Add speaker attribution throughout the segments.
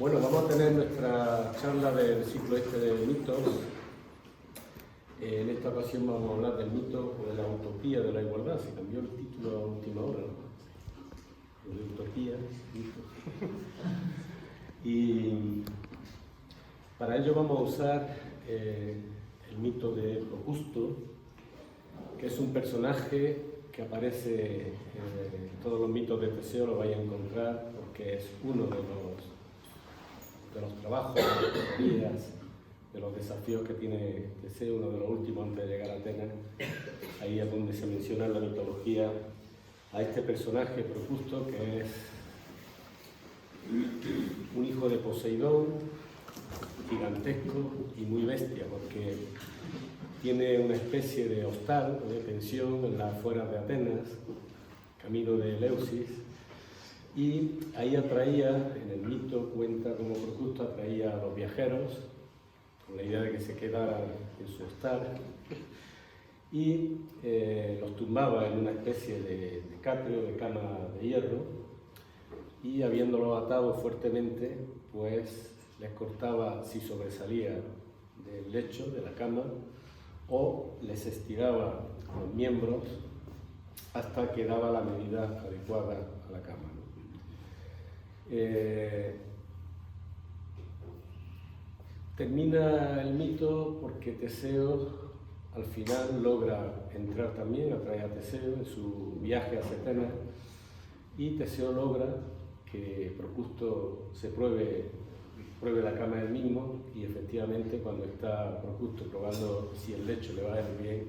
Speaker 1: Bueno, vamos a tener nuestra charla del ciclo este de mitos. En esta ocasión vamos a hablar del mito o de la utopía de la igualdad. Se cambió el título a última hora, ¿no? De utopía, mitos. Y para ello vamos a usar el mito de Procusto, que es un personaje que aparece en todos los mitos de Teseo, lo vais a encontrar, porque es uno de los trabajos, de las teorías, de los desafíos que tiene Teseo, uno de los últimos antes de llegar a Atenas. Ahí es donde se menciona en la mitología a este personaje, Procusto, que es un hijo de Poseidón, gigantesco y muy bestia, porque tiene una especie de hostal o de pensión en las afueras de Atenas, camino de Eleusis, y ahí atraía, en el mito cuenta como Procusto atraía a los viajeros, con la idea de que se quedaran en su hostal, y los tumbaba en una especie de catrio, de cama de hierro, y habiéndolos atado fuertemente, pues les cortaba si sobresalía del lecho, de la cama, o les estiraba los miembros hasta que daba la medida adecuada a la cama. Termina el mito porque Teseo al final logra entrar también, atrae a Teseo en su viaje hacia Atenas, y Teseo logra que Procusto se pruebe la cama del mismo, y efectivamente cuando está Procusto probando si el lecho le va a ir bien,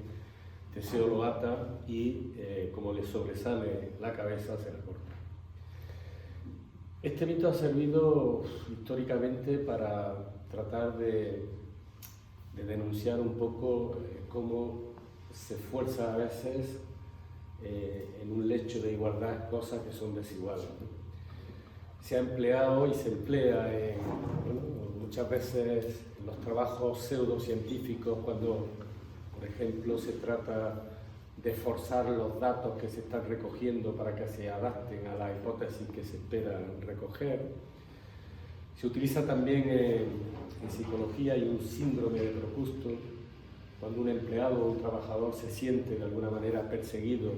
Speaker 1: Teseo lo ata y como le sobresale la cabeza se la corta. Este mito ha servido históricamente para tratar de denunciar un poco cómo se fuerza a veces en un lecho de igualdad cosas que son desiguales, ¿no? Se ha empleado y se emplea muchas veces en los trabajos pseudocientíficos cuando, por ejemplo, se trata de forzar los datos que se están recogiendo para que se adapten a la hipótesis que se espera recoger. Se utiliza también en psicología, hay un síndrome de Procusto, cuando un empleado o un trabajador se siente de alguna manera perseguido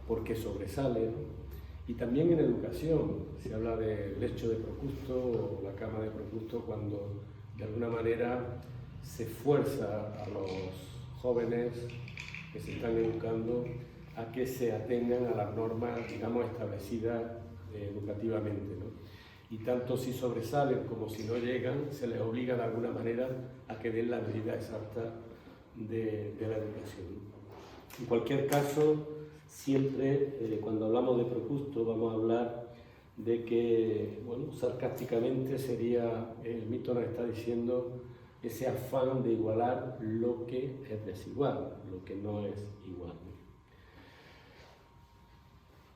Speaker 1: porque sobresale, ¿no? Y también en educación se habla del lecho de Procusto o la cama de Procusto cuando de alguna manera se fuerza a los jóvenes que se están educando a que se atengan a las normas, digamos, establecidas educativamente, ¿no? Y tanto si sobresalen como si no llegan, se les obliga de alguna manera a que den la medida exacta de la educación. En cualquier caso, siempre cuando hablamos de Procusto vamos a hablar de que, bueno, sarcásticamente sería, el mito nos está diciendo ese afán de igualar lo que es desigual, lo que no es igual.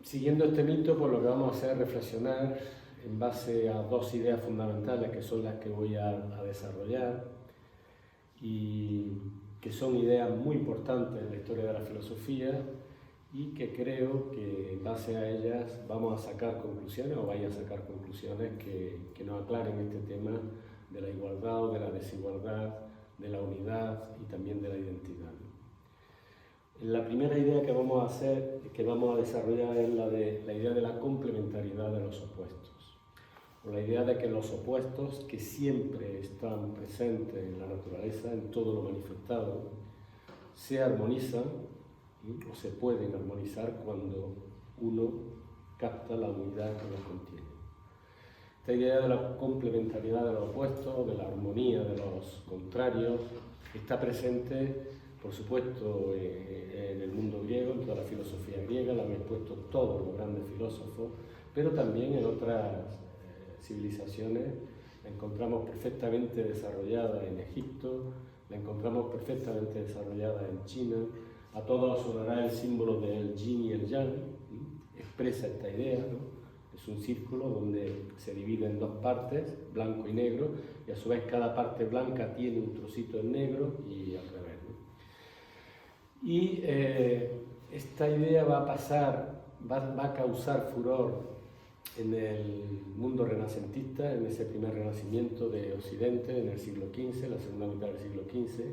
Speaker 1: Siguiendo este mito, pues lo que vamos a hacer es reflexionar en base a dos ideas fundamentales que son las que voy a desarrollar y que son ideas muy importantes en la historia de la filosofía y que creo que en base a ellas vamos a sacar conclusiones o vais a sacar conclusiones que nos aclaren este tema de la igualdad o de la desigualdad, de la unidad y también de la identidad. La primera idea que vamos a hacer, que vamos a desarrollar es la idea de la complementariedad de los opuestos, o la idea de que los opuestos que siempre están presentes en la naturaleza, en todo lo manifestado, se armonizan o se pueden armonizar cuando uno capta la unidad que los contiene. Esta idea de la complementariedad de los opuestos, de la armonía de los contrarios, está presente, por supuesto, en el mundo griego, en toda la filosofía griega, la han expuesto todos los grandes filósofos, pero también en otras civilizaciones la encontramos perfectamente desarrollada en Egipto, la encontramos perfectamente desarrollada en China. A todos os sonará el símbolo del yin y el yang, expresa esta idea, ¿no? Es un círculo donde se divide en dos partes, blanco y negro, y a su vez cada parte blanca tiene un trocito en negro y al revés, ¿no? Y esta idea va a causar furor en el mundo renacentista, en ese primer renacimiento de Occidente, en el siglo XV, la segunda mitad del siglo XV,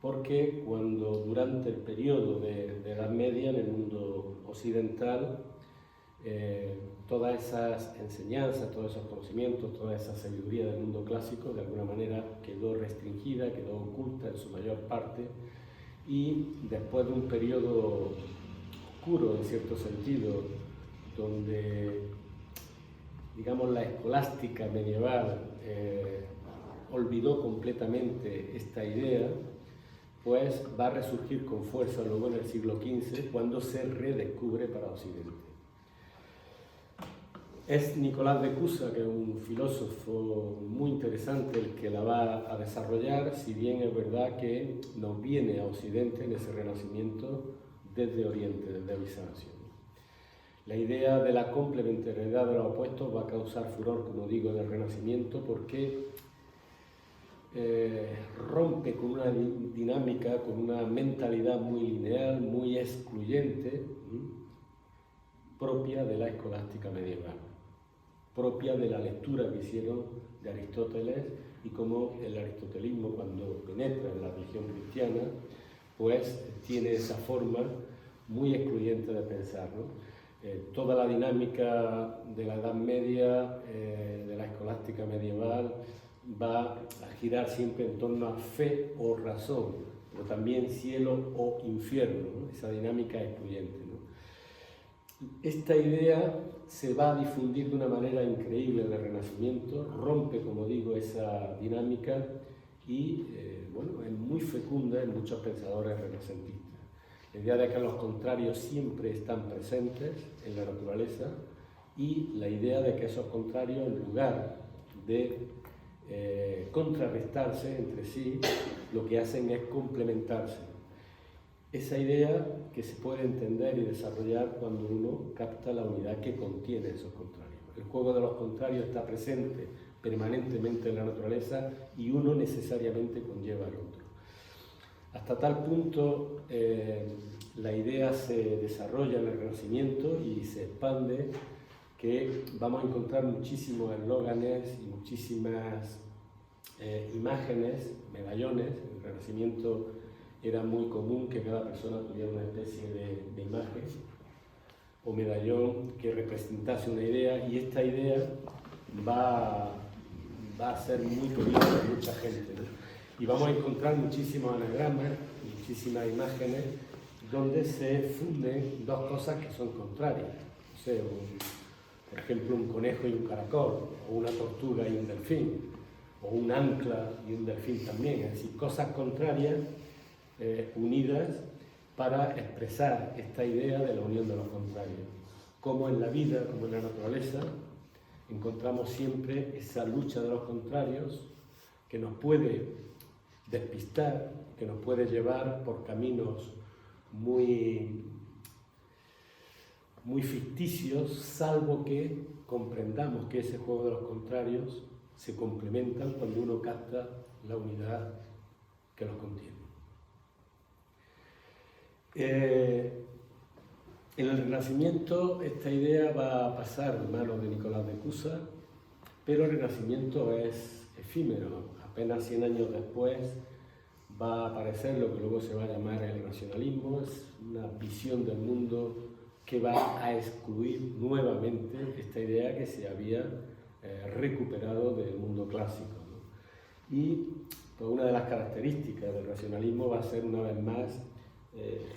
Speaker 1: porque cuando durante el periodo de Edad Media en el mundo occidental, todas esas enseñanzas, todos esos conocimientos, toda esa sabiduría del mundo clásico de alguna manera quedó restringida, quedó oculta en su mayor parte, y después de un periodo oscuro en cierto sentido, donde digamos la escolástica medieval olvidó completamente esta idea, pues va a resurgir con fuerza luego en el siglo XV, cuando se redescubre para Occidente. Es Nicolás de Cusa, que es un filósofo muy interesante, el que la va a desarrollar, si bien es verdad que nos viene a Occidente en ese renacimiento desde Oriente, desde Bizancio. La idea de la complementariedad de los opuestos va a causar furor, como digo, en el Renacimiento, porque rompe con una dinámica, con una mentalidad muy lineal, muy excluyente, propia de la escolástica medieval, propia de la lectura que hicieron de Aristóteles, y como el aristotelismo, cuando penetra en la religión cristiana, pues tiene esa forma muy excluyente de pensar, ¿no? Toda la dinámica de la Edad Media, de la escolástica medieval, va a girar siempre en torno a fe o razón, pero también cielo o infierno, ¿no? Esa dinámica excluyente, ¿no? Esta idea se va a difundir de una manera increíble en el Renacimiento, rompe, como digo, esa dinámica y bueno, es muy fecunda en muchos pensadores renacentistas. La idea de que los contrarios siempre están presentes en la naturaleza, y la idea de que esos contrarios, en lugar de contrarrestarse entre sí, lo que hacen es complementarse. Esa idea que se puede entender y desarrollar cuando uno capta la unidad que contiene esos contrarios. El juego de los contrarios está presente permanentemente en la naturaleza y uno necesariamente conlleva al otro. Hasta tal punto la idea se desarrolla en el Renacimiento y se expande, que vamos a encontrar muchísimos eslóganes y muchísimas imágenes, medallones. En el Renacimiento era muy común que cada persona tuviera una especie de imagen o medallón que representase una idea, y esta idea va a ser muy querida por mucha gente, ¿no? Y vamos a encontrar muchísimos anagramas, muchísimas imágenes donde se funden dos cosas que son contrarias. O sea, por ejemplo, un conejo y un caracol, o una tortuga y un delfín, o un ancla y un delfín también. Es decir, cosas contrarias unidas para expresar esta idea de la unión de los contrarios. Como en la vida, como en la naturaleza, encontramos siempre esa lucha de los contrarios que nos puede despistar, que nos puede llevar por caminos muy ficticios, salvo que comprendamos que ese juego de los contrarios se complementan cuando uno capta la unidad que los contiene. En el Renacimiento esta idea va a pasar de manos de Nicolás de Cusa, pero el Renacimiento es efímero. Apenas 100 años después va a aparecer lo que luego se va a llamar el racionalismo. Es una visión del mundo que va a excluir nuevamente esta idea que se había recuperado del mundo clásico, ¿no? Y pues, una de las características del racionalismo va a ser, una vez más,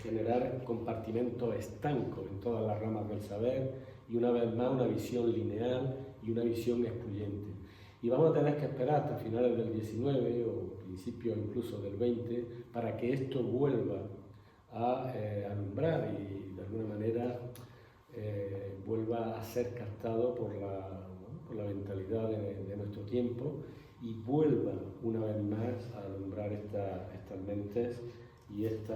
Speaker 1: generar compartimentos estancos en todas las ramas del saber, y una vez más una visión lineal y una visión excluyente. Y vamos a tener que esperar hasta finales del 19 o principios incluso del 20 para que esto vuelva a alumbrar y de alguna manera vuelva a ser captado por la mentalidad de nuestro tiempo, y vuelva una vez más a alumbrar estas mentes y este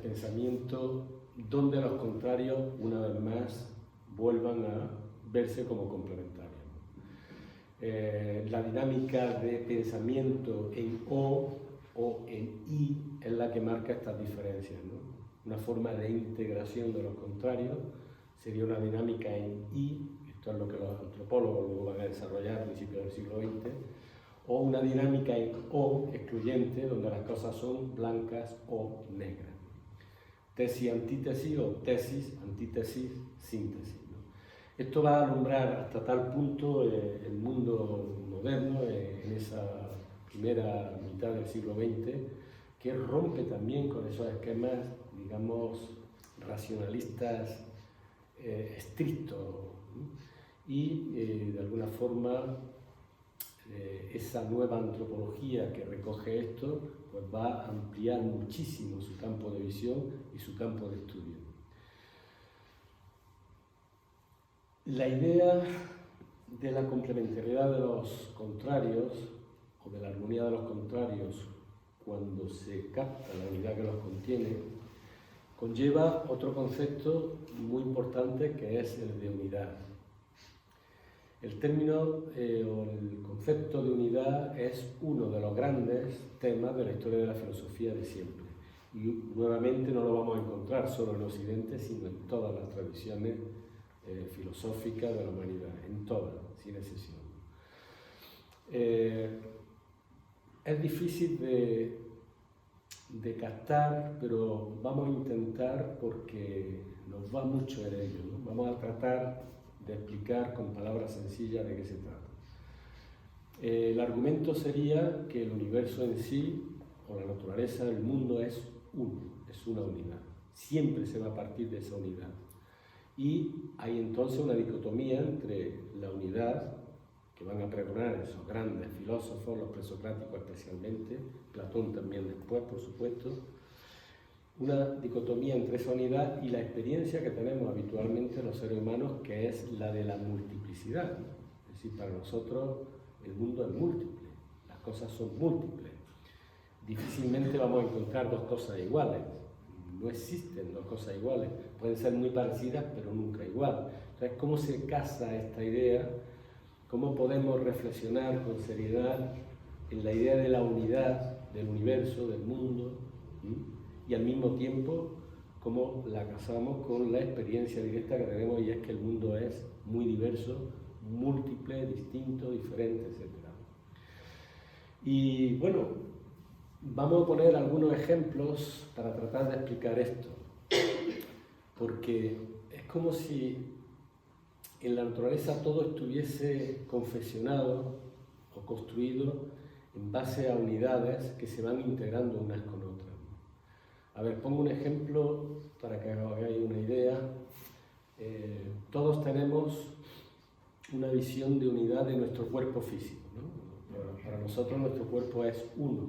Speaker 1: pensamiento, donde los contrarios una vez más vuelvan a verse como complementarios. La dinámica de pensamiento en O en I es la que marca estas diferencias, ¿no? Una forma de integración de los contrarios sería una dinámica en I, esto es lo que los antropólogos luego van a desarrollar a principios del siglo XX, o una dinámica en O, excluyente, donde las cosas son blancas o negras. Tesis, antítesis o tesis, antítesis, síntesis, ¿no? Esto va a alumbrar hasta tal punto el mundo moderno en esa primera mitad del siglo XX, que rompe también con esos esquemas, digamos, racionalistas estrictos, ¿no? Y de alguna forma esa nueva antropología que recoge esto pues va a ampliar muchísimo su campo de visión y su campo de estudio. La idea de la complementariedad de los contrarios o de la armonía de los contrarios cuando se capta la unidad que los contiene conlleva otro concepto muy importante que es el de unidad. El término o el concepto de unidad es uno de los grandes temas de la historia de la filosofía de siempre. Y nuevamente no lo vamos a encontrar solo en Occidente, sino en todas las tradiciones filosóficas de la humanidad, en todas, sin excepción. Es difícil de captar, pero vamos a intentar porque nos va mucho en ello, ¿no? Vamos a tratar de explicar con palabras sencillas de qué se trata. El argumento sería que el universo en sí, o la naturaleza del mundo, es uno, es una unidad. Siempre se va a partir de esa unidad. Y hay entonces una dicotomía entre la unidad, que van a pregonar esos grandes filósofos, los presocráticos especialmente, Platón también después, por supuesto, una dicotomía entre esa unidad y la experiencia que tenemos habitualmente los seres humanos, que es la de la multiplicidad, ¿no? Es decir, para nosotros el mundo es múltiple, las cosas son múltiples. Difícilmente vamos a encontrar dos cosas iguales, no existen dos cosas iguales, pueden ser muy parecidas pero nunca igual. Entonces, ¿cómo se casa esta idea? ¿Cómo podemos reflexionar con seriedad en la idea de la unidad del universo, del mundo? Y al mismo tiempo, cómo la casamos con la experiencia directa que tenemos, y es que el mundo es muy diverso, múltiple, distinto, diferente, etc. Y bueno, vamos a poner algunos ejemplos para tratar de explicar esto, porque es como si en la naturaleza todo estuviese confeccionado o construido en base a unidades que se van integrando unas con otras. A ver, pongo un ejemplo para que hagáis una idea. Todos tenemos una visión de unidad de nuestro cuerpo físico, ¿no? Para nosotros nuestro cuerpo es uno,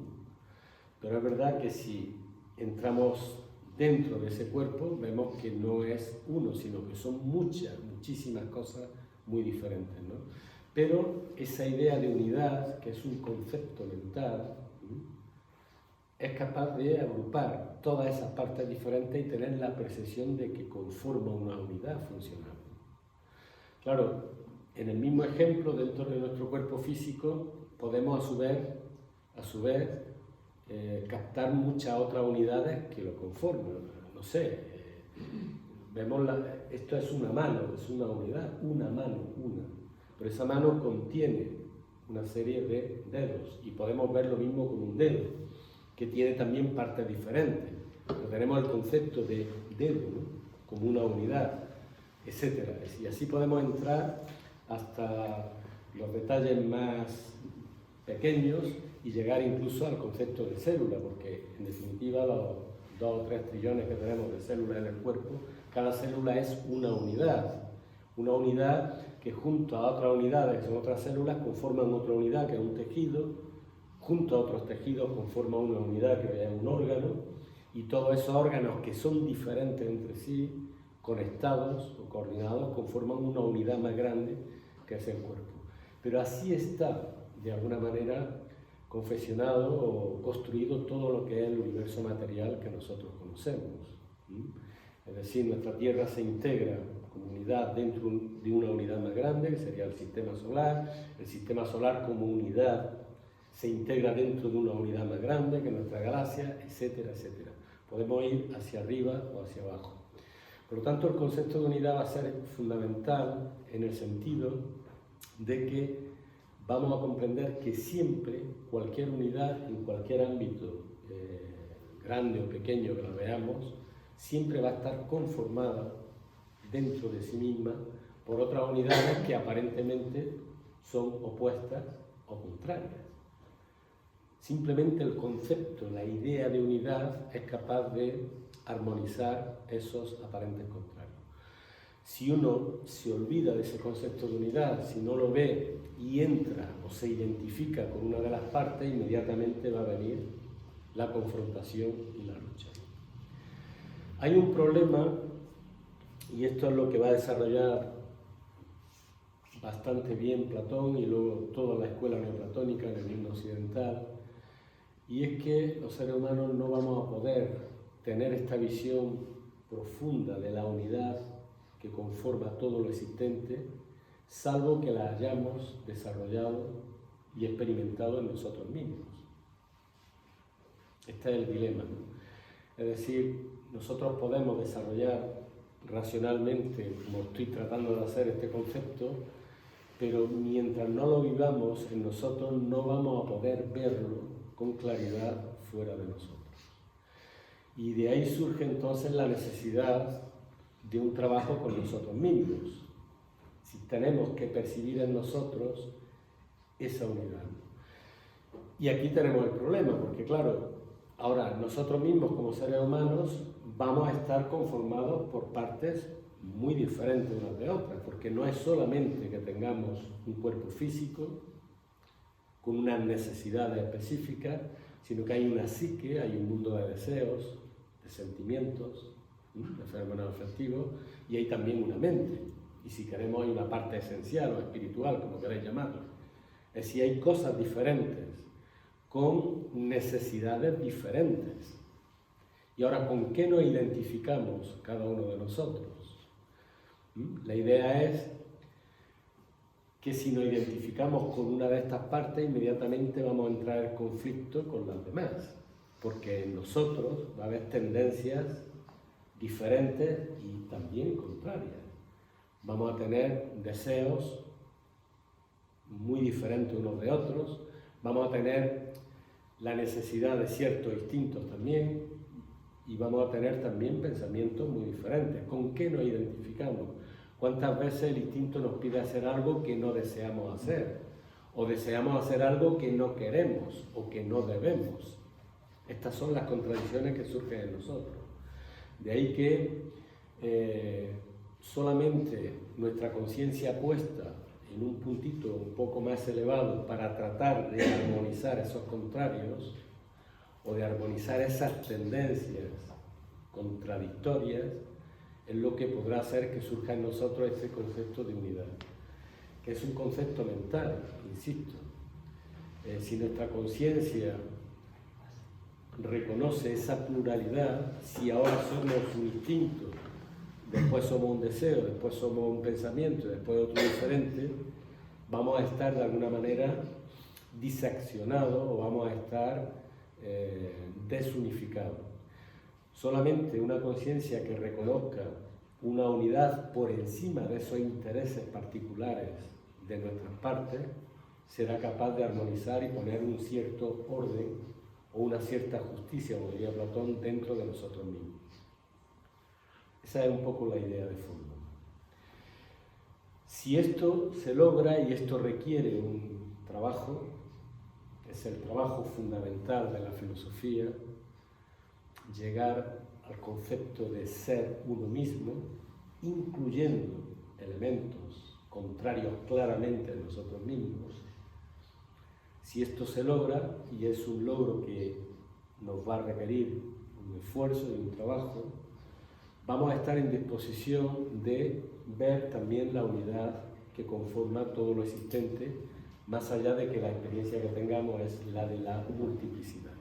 Speaker 1: pero es verdad que si entramos dentro de ese cuerpo vemos que no es uno, sino que son muchísimas cosas muy diferentes, ¿no? Pero esa idea de unidad, que es un concepto mental, es capaz de agrupar todas esas partes diferentes y tener la percepción de que conforma una unidad funcional. Claro, en el mismo ejemplo, dentro de nuestro cuerpo físico, podemos a su vez captar muchas otras unidades que lo conforman. No sé, vemos esto es una mano, es una unidad, una mano, una. Pero esa mano contiene una serie de dedos y podemos ver lo mismo con un dedo, que tiene también partes diferentes. Pero tenemos el concepto de dedo, ¿no? Como una unidad, etc. Y así podemos entrar hasta los detalles más pequeños y llegar incluso al concepto de célula, porque en definitiva los 2 o 3 trillones que tenemos de células en el cuerpo, cada célula es una unidad que junto a otras unidades que son otras células conforman otra unidad que es un tejido, junto a otros tejidos conforma una unidad que es un órgano, y todos esos órganos que son diferentes entre sí, conectados o coordinados, conforman una unidad más grande que es el cuerpo. Pero así está, de alguna manera, confeccionado o construido todo lo que es el universo material que nosotros conocemos. Es decir, nuestra Tierra se integra como unidad dentro de una unidad más grande, que sería el sistema solar como unidad se integra dentro de una unidad más grande que nuestra galaxia, etcétera, etcétera. Podemos ir hacia arriba o hacia abajo. Por lo tanto, el concepto de unidad va a ser fundamental en el sentido de que vamos a comprender que siempre cualquier unidad en cualquier ámbito, grande o pequeño que la veamos, siempre va a estar conformada dentro de sí misma por otras unidades que aparentemente son opuestas o contrarias. Simplemente el concepto, la idea de unidad es capaz de armonizar esos aparentes contrarios. Si uno se olvida de ese concepto de unidad, si no lo ve y entra o se identifica con una de las partes, inmediatamente va a venir la confrontación y la lucha. Hay un problema, y esto es lo que va a desarrollar bastante bien Platón y luego toda la escuela neoplatónica en el mundo occidental, y es que los seres humanos no vamos a poder tener esta visión profunda de la unidad que conforma todo lo existente, salvo que la hayamos desarrollado y experimentado en nosotros mismos. Este es el dilema, ¿no? Es decir, nosotros podemos desarrollar racionalmente, como estoy tratando de hacer este concepto, pero mientras no lo vivamos en nosotros no vamos a poder verlo con claridad fuera de nosotros. Y de ahí surge entonces la necesidad de un trabajo con nosotros mismos. Si tenemos que percibir en nosotros esa unidad. Y aquí tenemos el problema, porque claro, ahora nosotros mismos como seres humanos vamos a estar conformados por partes muy diferentes unas de otras, porque no es solamente que tengamos un cuerpo físico con unas necesidades específicas, sino que hay una psique, hay un mundo de deseos, de sentimientos, de fenómenos afectivos, y hay también una mente, y si queremos hay una parte esencial o espiritual, como queráis llamarlo. Es decir, hay cosas diferentes, con necesidades diferentes. Y ahora, ¿con qué nos identificamos cada uno de nosotros? La idea es que si nos identificamos con una de estas partes, inmediatamente vamos a entrar en conflicto con las demás, porque en nosotros va a haber tendencias diferentes y también contrarias. Vamos a tener deseos muy diferentes unos de otros, vamos a tener la necesidad de ciertos instintos también, y vamos a tener también pensamientos muy diferentes. ¿Con qué nos identificamos? ¿Cuántas veces el instinto nos pide hacer algo que no deseamos hacer? O deseamos hacer algo que no queremos o que no debemos. Estas son las contradicciones que surgen en nosotros. De ahí que solamente nuestra conciencia puesta en un puntito un poco más elevado para tratar de armonizar esos contrarios o de armonizar esas tendencias contradictorias es lo que podrá hacer que surja en nosotros este concepto de unidad, que es un concepto mental, insisto. Si nuestra conciencia reconoce esa pluralidad, si ahora somos un instinto, después somos un deseo, después somos un pensamiento, después otro diferente, vamos a estar de alguna manera diseccionados o vamos a estar desunificados. Solamente una conciencia que reconozca una unidad por encima de esos intereses particulares de nuestras partes será capaz de armonizar y poner un cierto orden o una cierta justicia, como diría Platón, dentro de nosotros mismos. Esa es un poco la idea de fondo. Si esto se logra, y esto requiere un trabajo, es el trabajo fundamental de la filosofía, llegar al concepto de ser uno mismo, incluyendo elementos contrarios claramente en nosotros mismos. Si esto se logra, y es un logro que nos va a requerir un esfuerzo y un trabajo, vamos a estar en disposición de ver también la unidad que conforma todo lo existente, más allá de que la experiencia que tengamos es la de la multiplicidad.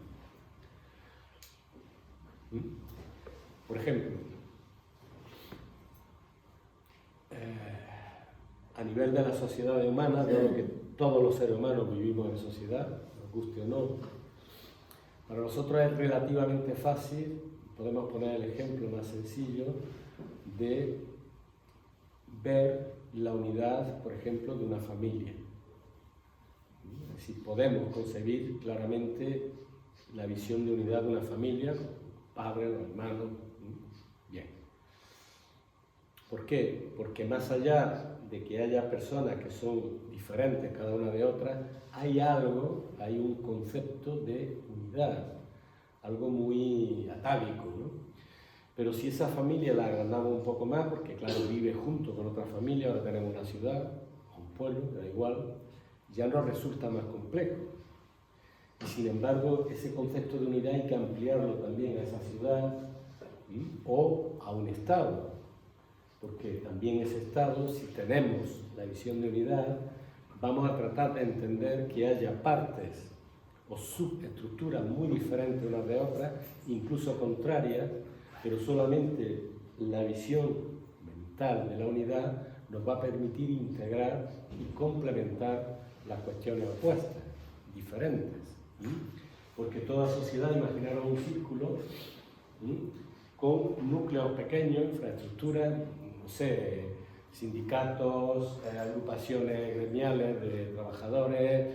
Speaker 1: Por ejemplo, a nivel de la sociedad humana, dado que todos los seres humanos vivimos en sociedad, nos guste o no, para nosotros es relativamente fácil, podemos poner el ejemplo más sencillo, de ver la unidad, por ejemplo, de una familia. Es decir, podemos concebir claramente la visión de unidad de una familia, padres, los hermanos. Bien. ¿Por qué? Porque más allá de que haya personas que son diferentes cada una de otras, hay un concepto de unidad, algo muy atávico, ¿no? Pero si esa familia la agrandamos un poco más, porque claro, vive junto con otra familia, ahora tenemos una ciudad, un pueblo, da igual, ya nos resulta más complejo. Y sin embargo, ese concepto de unidad hay que ampliarlo también a esa ciudad, ¿sí? O a un estado, porque también ese estado, si tenemos la visión de unidad, vamos a tratar de entender que haya partes o subestructuras muy diferentes unas de otras, incluso contrarias, pero solamente la visión mental de la unidad nos va a permitir integrar y complementar las cuestiones opuestas, diferentes. ¿Sí? Porque toda sociedad, imaginaros un círculo, ¿sí? Con núcleos pequeños, infraestructuras, no sé, sindicatos, agrupaciones gremiales de trabajadores,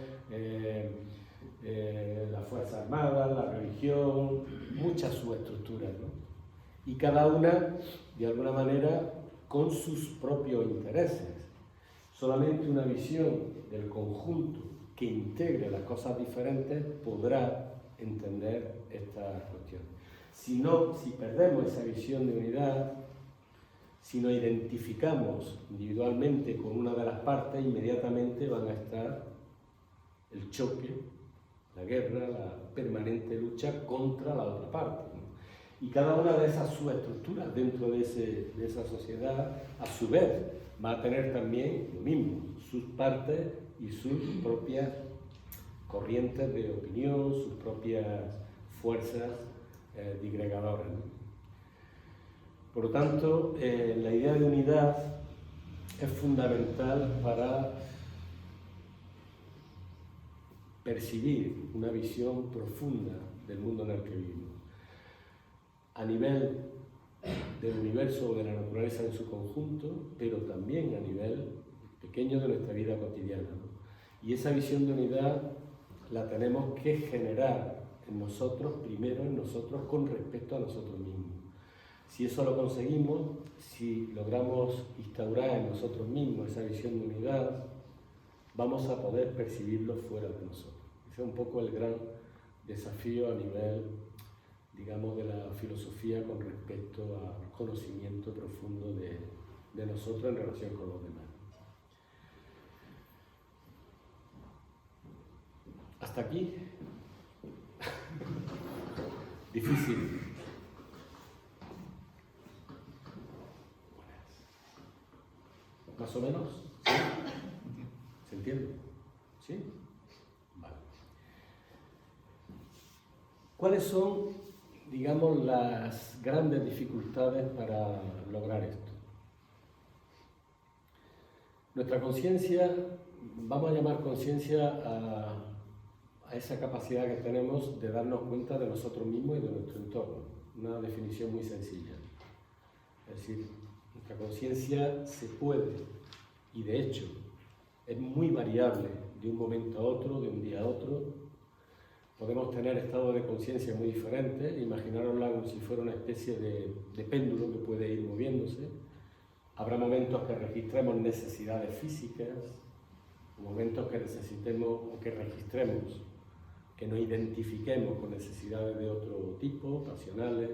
Speaker 1: las Fuerzas Armadas, la religión, muchas subestructuras, ¿no? Y cada una, de alguna manera, con sus propios intereses. Solamente una visión del conjunto que integre las cosas diferentes podrá entender esta cuestión. Si no, si perdemos esa visión de unidad, si nos identificamos individualmente con una de las partes, inmediatamente van a estar el choque, la guerra, la permanente lucha contra la otra parte, ¿no? Y cada una de esas subestructuras dentro de esa sociedad, a su vez, va a tener también lo mismo, sus partes y sus propias corrientes de opinión, sus propias fuerzas disgregadoras, ¿no? Por lo tanto, la idea de unidad es fundamental para percibir una visión profunda del mundo en el que vivimos. A nivel del universo o de la naturaleza en su conjunto, pero también a nivel pequeño de nuestra vida cotidiana, ¿no? Y esa visión de unidad la tenemos que generar en nosotros, primero en nosotros, con respecto a nosotros mismos. Si eso lo conseguimos, si logramos instaurar en nosotros mismos esa visión de unidad, vamos a poder percibirlo fuera de nosotros. Ese es un poco el gran desafío a nivel, digamos, de la filosofía con respecto al conocimiento profundo de nosotros en relación con los demás. ¿Hasta aquí? Difícil. ¿Más o menos? ¿Sí? ¿Se entiende? ¿Sí? Vale. ¿Cuáles son, digamos, las grandes dificultades para lograr esto? Nuestra conciencia, vamos a llamar conciencia a esa capacidad que tenemos de darnos cuenta de nosotros mismos y de nuestro entorno. Una definición muy sencilla. Es decir, nuestra conciencia se puede, y de hecho es muy variable de un momento a otro, de un día a otro. Podemos tener estados de conciencia muy diferentes, imaginárosla como si fuera una especie de péndulo que puede ir moviéndose. Habrá momentos que registremos necesidades físicas, momentos que necesitemos o que registremos, que nos identifiquemos con necesidades de otro tipo, pasionales,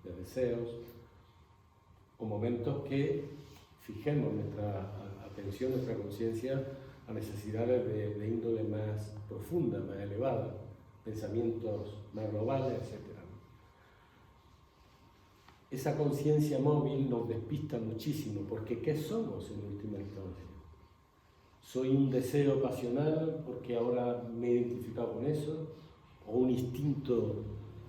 Speaker 1: de deseos, o momentos que fijemos nuestra atención, nuestra conciencia a necesidades de índole más profunda, más elevada, pensamientos más globales, etc. Esa conciencia móvil nos despista muchísimo, porque ¿qué somos en última instancia? ¿Soy un deseo pasional porque ahora me he identificado con eso? ¿O un instinto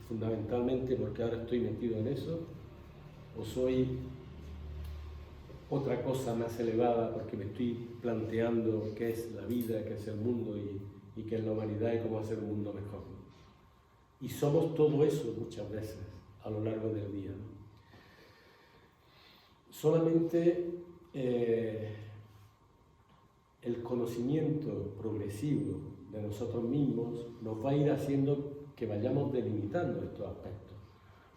Speaker 1: fundamentalmente porque ahora estoy metido en eso? ¿O soy otra cosa más elevada porque me estoy planteando qué es la vida, qué es el mundo y qué es la humanidad y cómo hacer un mundo mejor? Y somos todo eso muchas veces a lo largo del día. solamente el conocimiento progresivo de nosotros mismos nos va a ir haciendo que vayamos delimitando estos aspectos,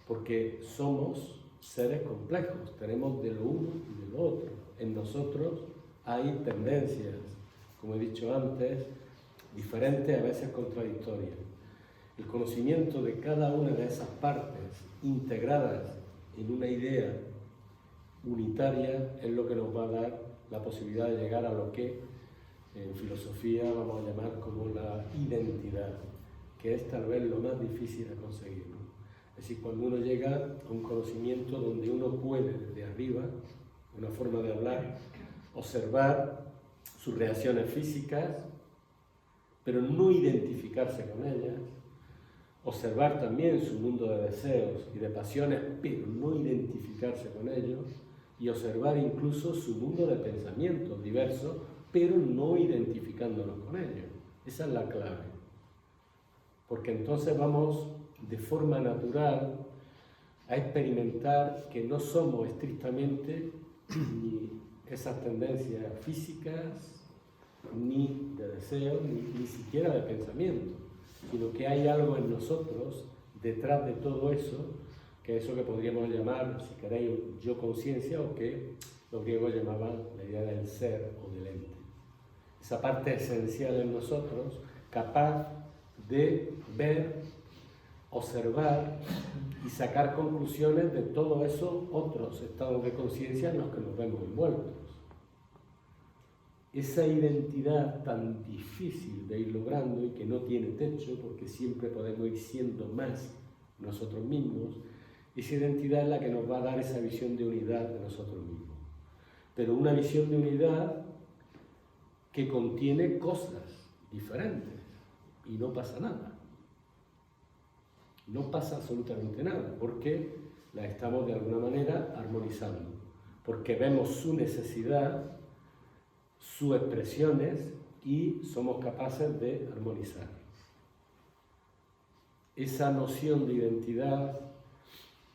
Speaker 1: porque somos seres complejos, tenemos de lo uno y de lo otro. En nosotros hay tendencias, como he dicho antes, diferentes, a veces contradictorias. El conocimiento de cada una de esas partes integradas en una idea unitaria es lo que nos va a dar la posibilidad de llegar a lo que en filosofía vamos a llamar como la identidad, que es tal vez lo más difícil de conseguir, ¿no? Es decir, cuando uno llega a un conocimiento donde uno puede desde arriba, una forma de hablar, observar sus reacciones físicas, pero no identificarse con ellas, observar también su mundo de deseos y de pasiones, pero no identificarse con ellos, y observar incluso su mundo de pensamientos diversos, pero no identificándonos con ellos. Esa es la clave. Porque entonces vamos de forma natural a experimentar que no somos estrictamente ni esas tendencias físicas, ni de deseo, ni siquiera de pensamiento, sino que hay algo en nosotros detrás de todo eso, que es eso que podríamos llamar, si queréis, yo conciencia, o que los griegos llamaban la idea del ser o del ente. Esa parte esencial en nosotros, capaz de ver, observar y sacar conclusiones de todos esos otros estados de conciencia en los que nos vemos envueltos. Esa identidad tan difícil de ir logrando y que no tiene techo, porque siempre podemos ir siendo más nosotros mismos, esa identidad es la que nos va a dar esa visión de unidad de nosotros mismos. Pero una visión de unidad que contiene cosas diferentes y no pasa nada. No pasa absolutamente nada, porque las estamos de alguna manera armonizando, porque vemos su necesidad, sus expresiones y somos capaces de armonizar. Esa noción de identidad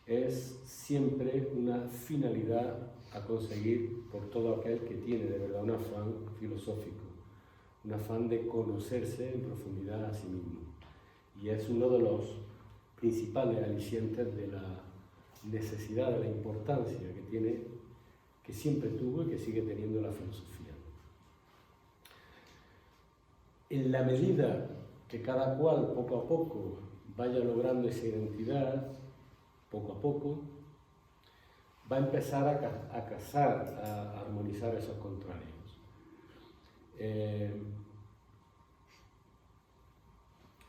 Speaker 1: es siempre una finalidad a conseguir por todo aquel que tiene de verdad un afán filosófico, un afán de conocerse en profundidad a sí mismo. Y es uno de los principales alicientes de la necesidad, de la importancia que tiene, que siempre tuvo y que sigue teniendo la filosofía. En la medida que cada cual poco a poco vaya logrando esa identidad, poco a poco, va a empezar a casar, a armonizar esos contrarios.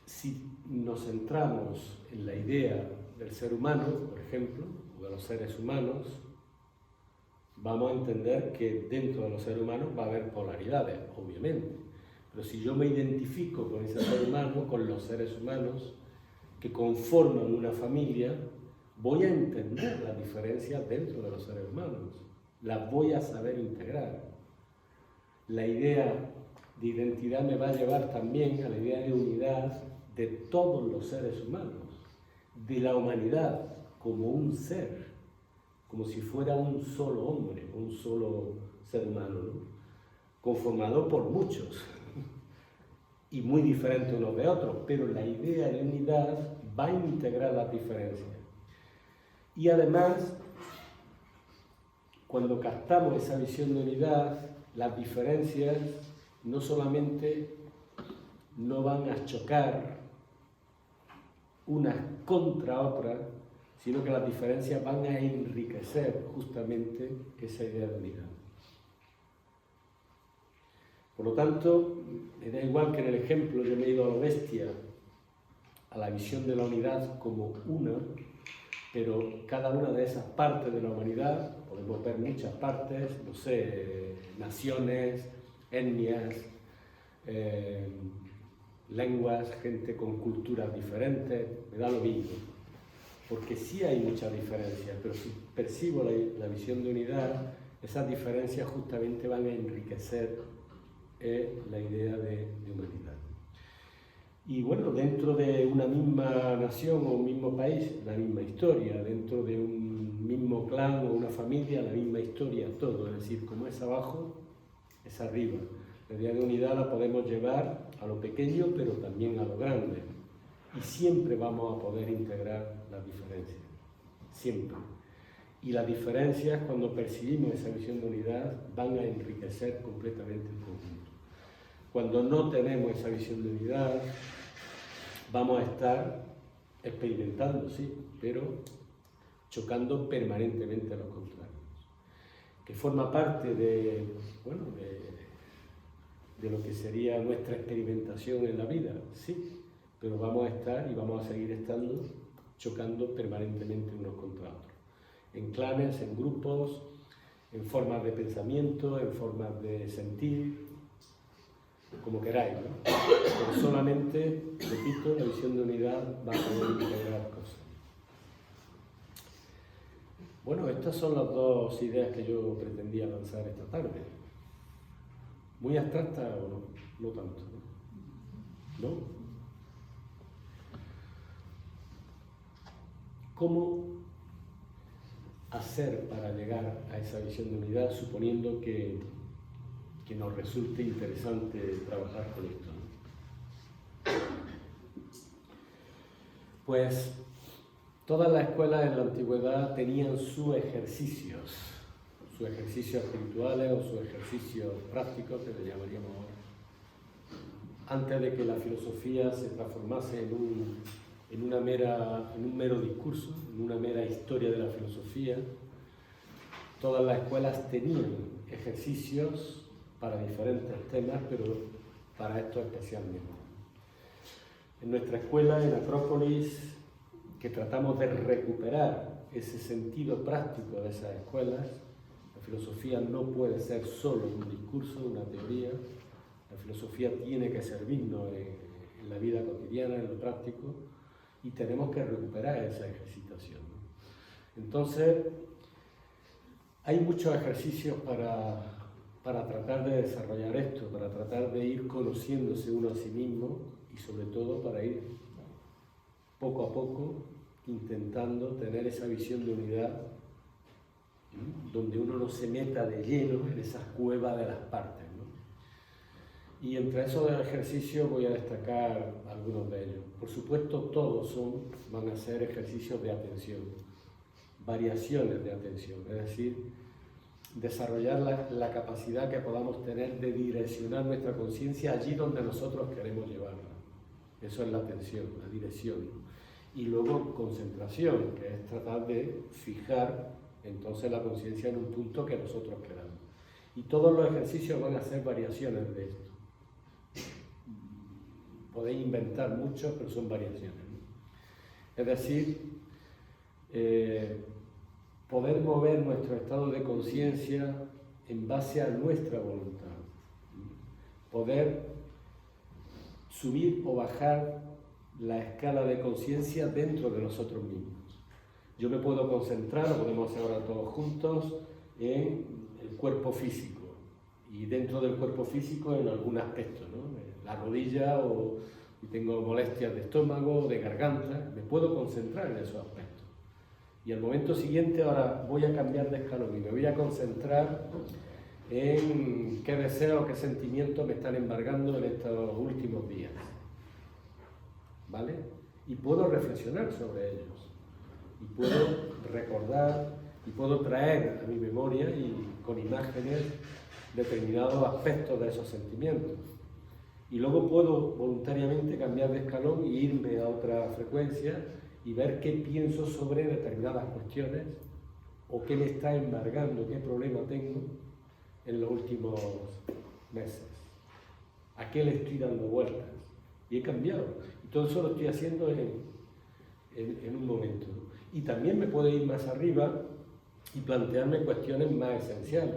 Speaker 1: Si nos centramos en la idea del ser humano, por ejemplo, o de los seres humanos, vamos a entender que dentro de los seres humanos va a haber polaridades, obviamente. Pero si yo me identifico con ese ser humano, con los seres humanos que conforman una familia, voy a entender las diferencias dentro de los seres humanos, las voy a saber integrar. La idea de identidad me va a llevar también a la idea de unidad de todos los seres humanos, de la humanidad como un ser, como si fuera un solo hombre, un solo ser humano, ¿no? Conformado por muchos y muy diferentes unos de otros, pero la idea de unidad va a integrar las diferencias. Y además, cuando captamos esa visión de unidad, las diferencias no solamente no van a chocar unas contra otras, sino que las diferencias van a enriquecer justamente esa idea de unidad. Por lo tanto, me da igual que en el ejemplo yo me he ido a lo bestia, a la visión de la unidad como una, pero cada una de esas partes de la humanidad, podemos ver muchas partes, no sé, naciones, etnias, lenguas, gente con culturas diferentes, me da lo mismo, porque sí hay muchas diferencias, pero si percibo la visión de unidad, esas diferencias justamente van a enriquecer la idea de humanidad. Y bueno, dentro de una misma nación o un mismo país, la misma historia, dentro de un mismo clan o una familia, la misma historia, todo. Es decir, como es abajo, es arriba. La idea de unidad la podemos llevar a lo pequeño, pero también a lo grande. Y siempre vamos a poder integrar las diferencias. Siempre. Y las diferencias, cuando percibimos esa visión de unidad, van a enriquecer completamente el conjunto. Cuando no tenemos esa visión de unidad, vamos a estar experimentando, sí, pero chocando permanentemente a los contrarios. Que forma parte de, bueno, de lo que sería nuestra experimentación en la vida, sí, pero vamos a estar y vamos a seguir estando chocando permanentemente unos contra otros. En clanes, en grupos, en formas de pensamiento, en formas de sentir, como queráis, ¿no? Pero solamente, repito, la visión de unidad va a poder integrar cosas. Bueno, estas son las dos ideas que yo pretendía lanzar esta tarde. ¿Muy abstractas o no? No tanto, ¿no? ¿Cómo hacer para llegar a esa visión de unidad, suponiendo que nos resulte interesante trabajar con esto, ¿no? Pues todas las escuelas en la antigüedad tenían sus ejercicios espirituales o sus ejercicios prácticos, que le llamaríamos ahora. Antes de que la filosofía se transformase en un mero discurso, en una mera historia de la filosofía, todas las escuelas tenían ejercicios para diferentes temas, pero para esto especialmente. En nuestra escuela, en Acrópolis, que tratamos de recuperar ese sentido práctico de esas escuelas, la filosofía no puede ser solo un discurso, una teoría. La filosofía tiene que servirnos en la vida cotidiana, en lo práctico, y tenemos que recuperar esa ejercitación. Entonces, hay muchos ejercicios para tratar de desarrollar esto, para tratar de ir conociéndose uno a sí mismo y sobre todo para ir poco a poco intentando tener esa visión de unidad donde uno no se meta de lleno en esas cuevas de las partes, ¿no? Y entre esos ejercicios voy a destacar algunos de ellos. Por supuesto, todos van a ser ejercicios de atención, variaciones de atención, es decir, desarrollar la capacidad que podamos tener de direccionar nuestra conciencia allí donde nosotros queremos llevarla. Eso es la atención, la dirección. Y luego concentración, que es tratar de fijar entonces la conciencia en un punto que nosotros queramos. Y todos los ejercicios van a ser variaciones de esto. Podéis inventar muchos, pero son variaciones, ¿no? Es decir, poder mover nuestro estado de conciencia en base a nuestra voluntad. Poder subir o bajar la escala de conciencia dentro de nosotros mismos. Yo me puedo concentrar, lo podemos hacer ahora todos juntos, en el cuerpo físico y dentro del cuerpo físico en algún aspecto, ¿no? La rodilla o si tengo molestias de estómago o de garganta, me puedo concentrar en esos aspectos. Y al momento siguiente ahora voy a cambiar de escalón y me voy a concentrar en qué deseos, qué sentimientos me están embargando en estos últimos días, ¿vale? Y puedo reflexionar sobre ellos, y puedo recordar, y puedo traer a mi memoria y con imágenes determinados aspectos de esos sentimientos. Y luego puedo voluntariamente cambiar de escalón e irme a otra frecuencia y ver qué pienso sobre determinadas cuestiones o qué me está embargando, qué problema tengo en los últimos meses, a qué le estoy dando vueltas. Y he cambiado. Y todo eso lo estoy haciendo en un momento. Y también me puedo ir más arriba y plantearme cuestiones más esenciales.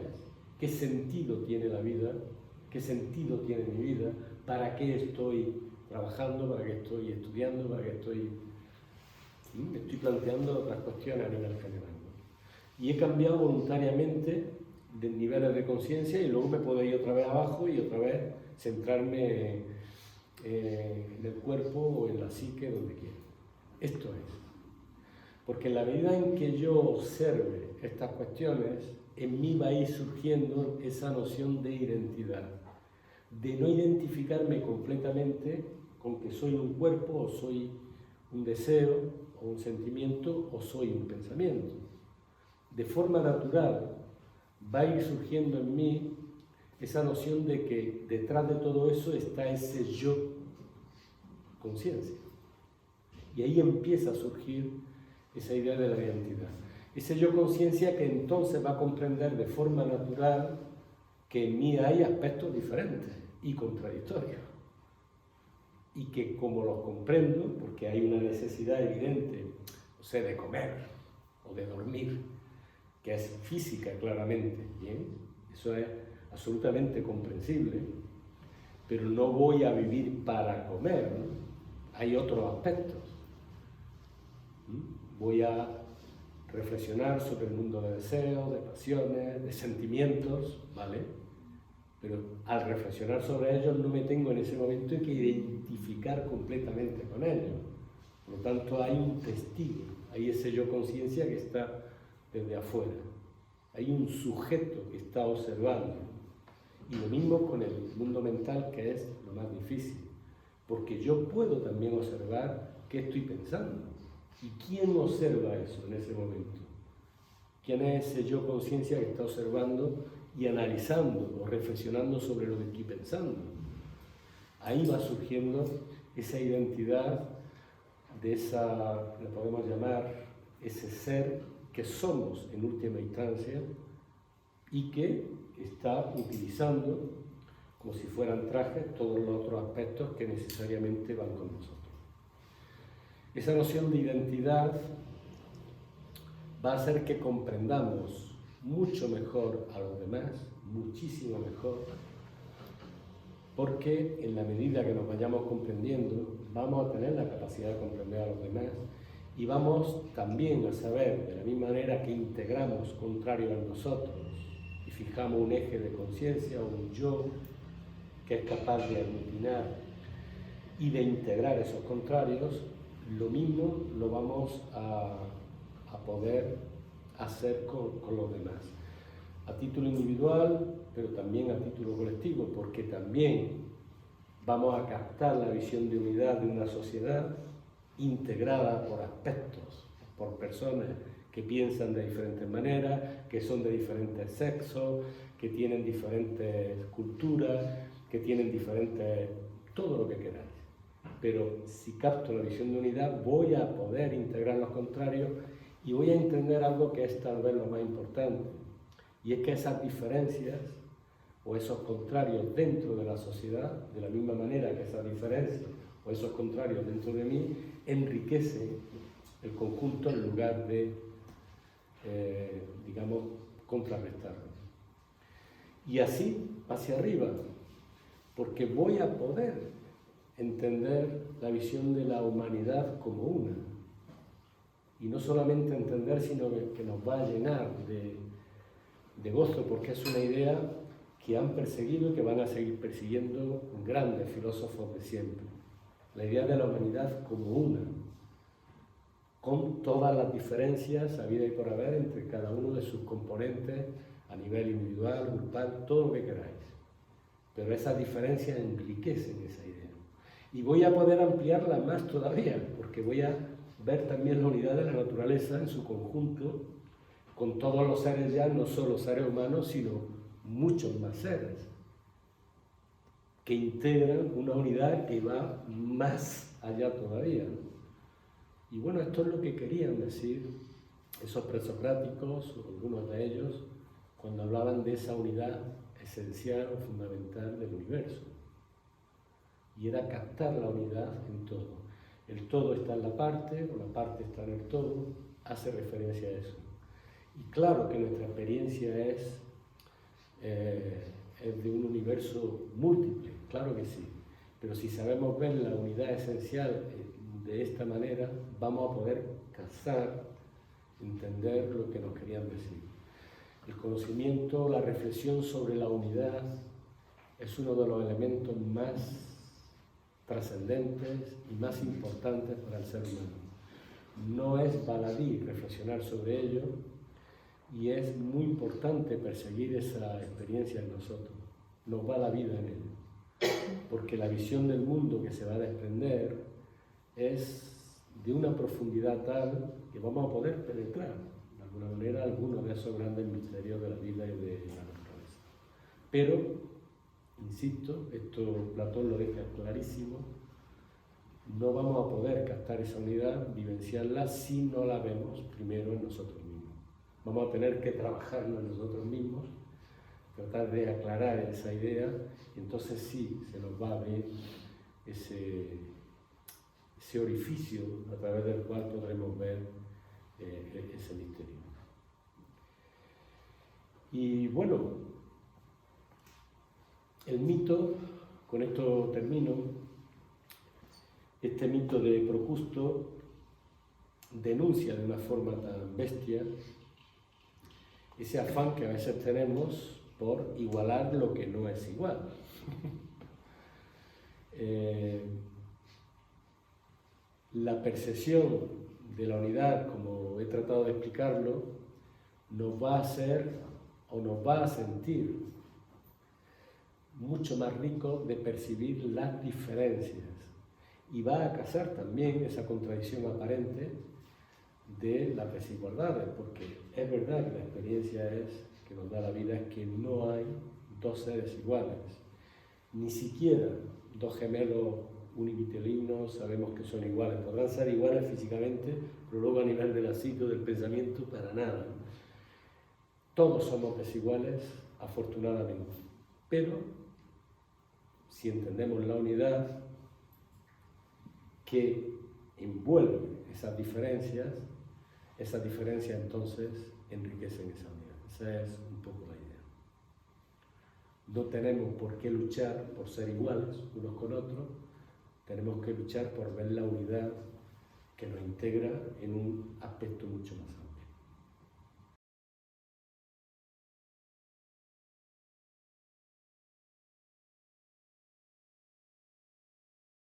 Speaker 1: ¿Qué sentido tiene la vida? ¿Qué sentido tiene mi vida? ¿Para qué estoy trabajando? ¿Para qué estoy estudiando? ¿Para qué estoy planteando otras cuestiones a nivel general, ¿no? Y he cambiado voluntariamente de niveles de conciencia y luego me puedo ir otra vez abajo y otra vez centrarme en el cuerpo o en la psique, donde quiera. Esto es. Porque en la medida en que yo observe estas cuestiones, en mí va a ir surgiendo esa noción de identidad, de no identificarme completamente con que soy un cuerpo o soy un deseo o un sentimiento o soy un pensamiento. De forma natural va a ir surgiendo en mí esa noción de que detrás de todo eso está ese yo conciencia. Y ahí empieza a surgir esa idea de la identidad. Ese yo conciencia que entonces va a comprender de forma natural que en mí hay aspectos diferentes y contradictorios. Y que como los comprendo, porque hay una necesidad evidente, o sea, de comer o de dormir, que es física claramente, ¿bien? Eso es absolutamente comprensible, pero no voy a vivir para comer, ¿no? Hay otros aspectos. Voy a reflexionar sobre el mundo de deseos, de pasiones, de sentimientos, ¿vale? Pero al reflexionar sobre ellos no me tengo en ese momento que identificar completamente con ellos. Por lo tanto, hay un testigo, hay ese yo conciencia que está desde afuera. Hay un sujeto que está observando. Y lo mismo con el mundo mental, que es lo más difícil. Porque yo puedo también observar qué estoy pensando. ¿Y quién observa eso en ese momento? ¿Quién es ese yo conciencia que está observando y analizando o reflexionando sobre lo que estoy pensando? Ahí va surgiendo esa identidad de esa, le podemos llamar, ese ser que somos en última instancia y que está utilizando, como si fueran trajes, todos los otros aspectos que necesariamente van con nosotros. Esa noción de identidad va a hacer que comprendamos mucho mejor a los demás, muchísimo mejor, porque en la medida que nos vayamos comprendiendo, vamos a tener la capacidad de comprender a los demás y vamos también a saber, de la misma manera que integramos contrarios en nosotros y fijamos un eje de conciencia o un yo que es capaz de aglutinar y de integrar esos contrarios, lo mismo lo vamos a poder hacer con los demás, a título individual, pero también a título colectivo, porque también vamos a captar la visión de unidad de una sociedad integrada por aspectos, por personas que piensan de diferentes maneras, que son de diferentes sexos, que tienen diferentes culturas, que tienen diferentes... todo lo que queráis. Pero si capto la visión de unidad, voy a poder integrar los contrarios y voy a entender algo que es tal vez lo más importante, y es que esas diferencias o esos contrarios dentro de la sociedad, de la misma manera que esas diferencias o esos contrarios dentro de mí, enriquecen el conjunto en lugar de, digamos, contrarrestarlo. Y así hacia arriba, porque voy a poder entender la visión de la humanidad como una. Y no solamente entender, sino que nos va a llenar de gozo, porque es una idea que han perseguido y que van a seguir persiguiendo grandes filósofos de siempre. La idea de la humanidad como una, con todas las diferencias habidas y por haber entre cada uno de sus componentes a nivel individual, grupal, todo lo que queráis. Pero esas diferencias enriquecen esa idea. Y voy a poder ampliarla más todavía, porque voy a ver también la unidad de la naturaleza en su conjunto, con todos los seres ya, no solo seres humanos, sino muchos más seres, que integran una unidad que va más allá todavía, ¿no? Y bueno, esto es lo que querían decir esos presocráticos, o algunos de ellos, cuando hablaban de esa unidad esencial o fundamental del universo. Y era captar la unidad en todo. El todo está en la parte, o la parte está en el todo, hace referencia a eso. Y claro que nuestra experiencia es de un universo múltiple, claro que sí. Pero si sabemos ver la unidad esencial de esta manera, vamos a poder cazar, entender lo que nos querían decir. El conocimiento, la reflexión sobre la unidad es uno de los elementos más trascendentes y más importantes para el ser humano. No es baladí reflexionar sobre ello y es muy importante perseguir esa experiencia en nosotros. Nos va la vida en ello, porque la visión del mundo que se va a desprender es de una profundidad tal que vamos a poder penetrar de alguna manera algunos de esos grandes misterios de la vida y de la naturaleza. Pero, insisto, esto Platón lo deja clarísimo, no vamos a poder captar esa unidad, vivenciarla, si no la vemos primero en nosotros mismos. Vamos a tener que trabajarlo en nosotros mismos, tratar de aclarar esa idea, y entonces sí se nos va a abrir ese orificio a través del cual podremos ver ese misterio. Y bueno, el mito, con esto termino, este mito de Procusto denuncia de una forma tan bestia ese afán que a veces tenemos por igualar lo que no es igual. La percepción de la unidad, como he tratado de explicarlo, nos va a hacer o nos va a sentir mucho más ricos de percibir las diferencias, y va a casar también esa contradicción aparente de las desigualdades, porque es verdad que la experiencia que nos da la vida es que no hay dos seres iguales, ni siquiera dos gemelos univitelinos sabemos que son iguales, podrán ser iguales físicamente, pero luego a nivel del asito, del pensamiento, para nada. Todos somos desiguales, afortunadamente, pero si entendemos la unidad que envuelve esas diferencias entonces enriquecen esa unidad. Esa es un poco la idea. No tenemos por qué luchar por ser iguales unos con otros, tenemos que luchar por ver la unidad que nos integra en un aspecto mucho más amplio.